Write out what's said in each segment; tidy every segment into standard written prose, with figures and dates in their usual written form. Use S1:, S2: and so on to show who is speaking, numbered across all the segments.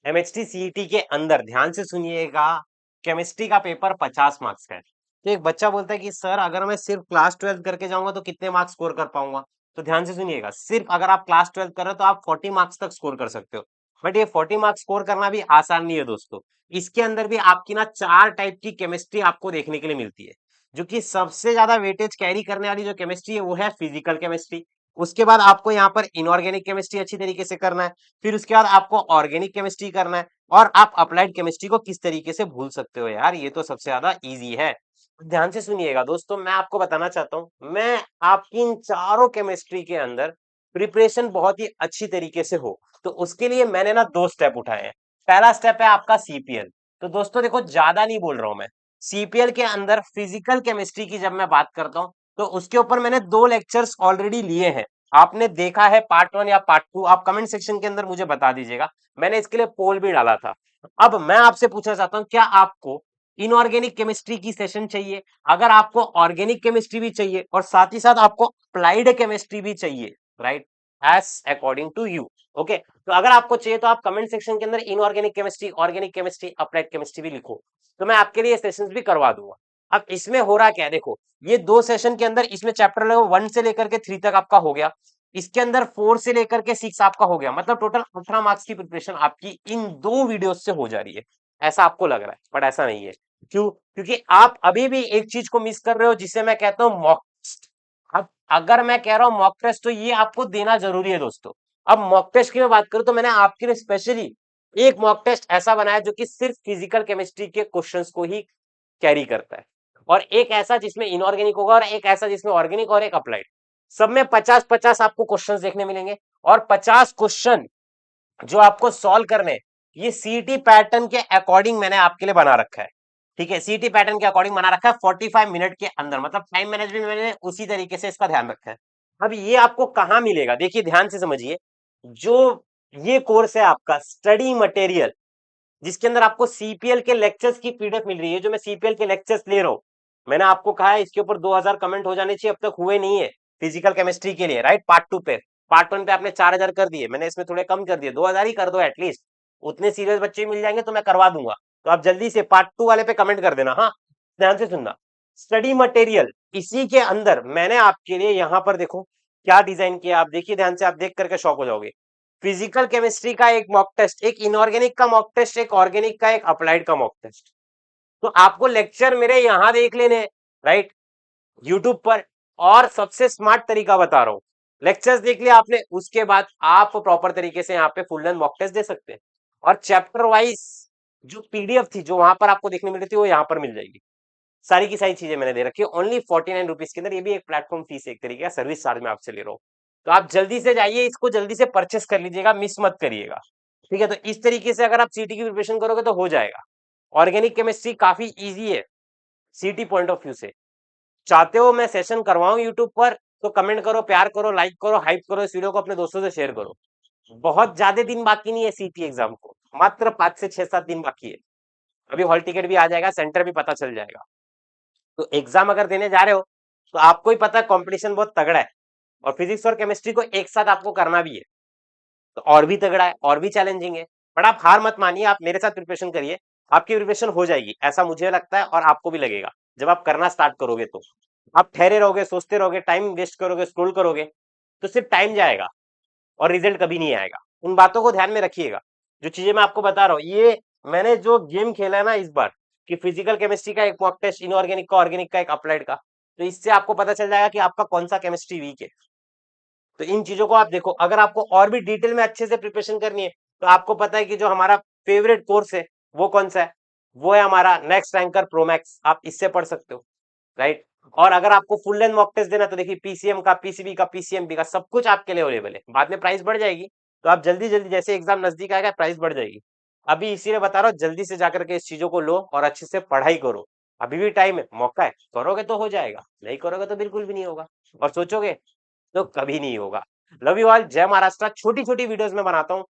S1: MHT CET के अंदर ध्यान से सुनिएगा, केमिस्ट्री का पेपर 50 मार्क्स का है। तो एक बच्चा बोलता है कि सर अगर मैं सिर्फ क्लास 12 करके जाऊंगा तो कितने मार्क्स स्कोर कर पाऊंगा? तो ध्यान से सुनिएगा, सिर्फ अगर आप क्लास 12 कर रहे हो तो आप 40 मार्क्स तक स्कोर कर सकते हो। बट ये 40 मार्क्स स्कोर करना भी आसान नहीं है दोस्तों। इसके अंदर भी आपकी ना 4 टाइप की केमिस्ट्री आपको देखने के लिए मिलती है। जो कि सबसे ज्यादा वेटेज कैरी करने वाली जो केमिस्ट्री है वो है फिजिकल केमिस्ट्री। उसके बाद आपको यहाँ पर इनऑर्गेनिक केमिस्ट्री अच्छी तरीके से करना है। फिर उसके बाद आपको ऑर्गेनिक केमिस्ट्री करना है। और आप अप्लाइड केमिस्ट्री को किस तरीके से भूल सकते हो यार, ये तो सबसे ज्यादा इजी है। ध्यान से सुनिएगा दोस्तों, मैं आपको बताना चाहता हूं, मैं आपकी इन चारों केमिस्ट्री के अंदर प्रिपरेशन बहुत ही अच्छी तरीके से हो, तो उसके लिए मैंने ना 2 स्टेप उठाए हैं। पहला स्टेप है आपका सीपीएल। तो दोस्तों देखो, ज्यादा नहीं बोल रहा हूं मैं। सीपीएल के अंदर फिजिकल केमिस्ट्री की जब मैं बात करता हूं, तो उसके ऊपर मैंने 2 लेक्चर्स ऑलरेडी लिए हैं। आपने देखा है पार्ट 1 या पार्ट 2? आप कमेंट सेक्शन के अंदर मुझे बता दीजिएगा। मैंने इसके लिए पोल भी डाला था। अब मैं आपसे पूछना चाहता हूं, क्या आपको इनऑर्गेनिक केमिस्ट्री की सेशन चाहिए? अगर आपको ऑर्गेनिक केमिस्ट्री भी चाहिए और साथ ही साथ आपको अप्लाइड केमिस्ट्री भी चाहिए, right, as according to you, okay, तो अगर आपको चाहिए तो आप कमेंट सेक्शन के अंदर inorganic chemistry, organic chemistry, applied chemistry भी लिखो, तो मैं आपके लिए सेशंस भी करवा दूंगा। अब इसमें हो रहा क्या है, देखो, ये 2 सेशन के अंदर इसमें चैप्टर 1 से लेकर के 3 तक आपका हो गया। इसके अंदर 4 से लेकर के 6 आपका हो गया, मतलब टोटल 18 मार्क्स की प्रिपरेशन आपकी इन 2 वीडियो से हो जा रही है। ऐसा आपको लग रहा है, बट ऐसा नहीं है। क्यों? क्योंकि आप अभी भी एक चीज को मिस कर रहे हो, जिसे मैं कहता हूं मॉक टेस्ट। अब अगर मैं कह रहा हूं मॉक टेस्ट, तो ये आपको देना जरूरी है दोस्तों। अब मॉक टेस्ट की मैं बात करूं, तो मैंने आपके लिए स्पेशली एक मॉक टेस्ट ऐसा बनाया जो कि सिर्फ फिजिकल केमिस्ट्री के क्वेश्चंस को ही कैरी करता है, और एक ऐसा जिसमें इनऑर्गेनिक होगा, और एक ऐसा जिसमें ऑर्गेनिक, और एक अप्लाइड। सब में 50-50 आपको क्वेश्चंस देखने मिलेंगे। और 50 क्वेश्चन जो आपको सॉल्व करने हैं, ये सीटी पैटर्न के अकॉर्डिंग मैंने आपके लिए बना रखा है। ठीक है, सीटी पैटर्न के अकॉर्डिंग बना रखा है 45 मिनट के अंदर, मतलब टाइम मैनेजमेंट मैंने उसी तरीके से इसका ध्यान रखा है। अब ये आपको कहां मिलेगा, देखिए ध्यान से समझिए। जो ये कोर्स है आपका स्टडी मटेरियल, जिसके अंदर आपको सीपीएल के लेक्चर्स की पीडीएफ मिल रही है, जो मैं सीपीएल के लेक्चर्स ले रहा हूं। मैंने आपको कहा है इसके ऊपर 2000 कमेंट हो जाने चाहिए, अब तक हुए नहीं है। फिजिकल केमिस्ट्री के लिए, राइट, पार्ट 2 पे। पार्ट 1 पे आपने 4000 कर दिए, मैंने इसमें थोड़े कम कर दिए, 2000 ही कर दो एटलीस्ट। उतने सीरियस बच्चे मिल जाएंगे तो मैं करवा दूंगा। तो आप जल्दी से पार्ट 2 वाले पे कमेंट कर देना। हाँ, ध्यान से सुनना। स्टडी मटेरियल, इसी के अंदर मैंने आपके लिए यहां पर देखो क्या डिजाइन किया, आप देखिए ध्यान से, आप देख करके शॉक हो जाओगे। फिजिकल केमिस्ट्री का एक मॉक टेस्ट, एक इनऑर्गेनिक का मॉक टेस्ट, एक ऑर्गेनिक का, एक अप्लाइड का मॉक टेस्ट। तो आपको लेक्चर मेरे यहां देख लेने, राइट, यूट्यूब पर। और सबसे स्मार्ट तरीका बता रहा हूं, लेक्चर्स देख लिया आपने, उसके बाद आप प्रॉपर तरीके से यहाँ पे फुल लेंथ मॉक टेस्ट दे सकते हैं। और चैप्टर वाइज जो पीडीएफ थी, जो वहां पर आपको देखने मिली थी, वो यहाँ पर मिल जाएगी। सारी की सारी चीजें मैंने दे रखी है ओनली 49 रुपीज के अंदर। ये भी एक प्लेटफॉर्म फीस है, एक तरीके का सर्विस चार्ज मैं आपसे ले रहा हूँ। तो आप जल्दी से जाइए, इसको जल्दी से परचेस कर लीजिएगा, मिस मत करिएगा। ठीक है, तो इस तरीके से अगर आप सीटी की प्रिपरेशन करोगे तो हो जाएगा। ऑर्गेनिक केमिस्ट्री काफी इजी है सीटी पॉइंट ऑफ व्यू से। चाहते हो मैं सेशन करवाऊं यूट्यूब पर, तो कमेंट करो, प्यार करो, लाइक करो, हाइप करो, इस वीडियो को अपने दोस्तों से शेयर करो। बहुत ज्यादा दिन बाकी नहीं है सीटी एग्जाम को, मात्र 5 से 6-7 दिन बाकी है। अभी हॉल टिकट भी आ जाएगा, सेंटर भी पता चल जाएगा। तो एग्जाम अगर देने जा रहे हो, तो आपको ही पता है कंपटीशन बहुत तगड़ा है, और फिजिक्स और केमिस्ट्री को एक साथ आपको करना भी है, तो और भी तगड़ा है, और भी चैलेंजिंग है। बट आप हार मत मानिए, आप मेरे साथ प्रिपरेशन करिए, आपकी प्रिपरेशन हो जाएगी, ऐसा मुझे लगता है, और आपको भी लगेगा। जब आप करना स्टार्ट करोगे तो आप ठहरे रहोगे, सोचते रहोगे, टाइम वेस्ट करोगे, स्क्रोल करोगे, तो सिर्फ टाइम जाएगा और रिजल्ट कभी नहीं आएगा। उन बातों को ध्यान में रखिएगा। जो चीजें मैं आपको बता रहा हूँ, ये मैंने जो गेम खेला है ना इस बार, कि फिजिकल केमिस्ट्री का एक मॉक टेस्ट, इनऑर्गेनिक का, ऑर्गेनिक का, एक अप्लाइड का, तो इससे आपको पता चल जाएगा कि आपका कौन सा केमिस्ट्री वीक है। तो इन चीजों को आप देखो। अगर आपको और भी डिटेल में अच्छे से प्रिपरेशन करनी है, तो आपको पता है कि जो हमारा फेवरेट कोर्स है वो कौन सा है, वो है हमारा नेक्स्ट रैंकर प्रो मैक्स, आप इससे पढ़ सकते हो, राइट। और अगर आपको फुल लेंथ मॉक टेस्ट देना, तो देखिए पीसीएम का, पीसीबी का, पीसीएमबी का, सब कुछ आपके लिए अवेलेबल है। बाद में प्राइस बढ़ जाएगी, तो आप जल्दी जल्दी, जैसे एग्जाम नजदीक आएगा प्राइस बढ़ जाएगी। अभी इसीलिए बता रहा हूँ, जल्दी से जाकर के इस चीजों को लो और अच्छे से पढ़ाई करो। अभी भी टाइम है, मौका है, करोगे तो हो जाएगा, नहीं करोगे तो बिल्कुल भी नहीं होगा, और सोचोगे तो कभी नहीं होगा। लव यू ऑल, जय महाराष्ट्र। छोटी छोटी वीडियोस में बनाता हूँ।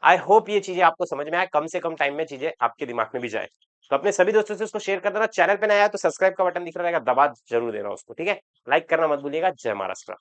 S1: आई होप ये चीजें आपको समझ में आए, कम से कम टाइम में चीजें आपके दिमाग में भी जाए। तो अपने सभी दोस्तों से उसको शेयर कर देना। चैनल पे नया है तो सब्सक्राइब का बटन दिख रहा है, दबा जरूर देना उसको, ठीक है। लाइक करना मत भूलिएगा। जय महाराष्ट्र।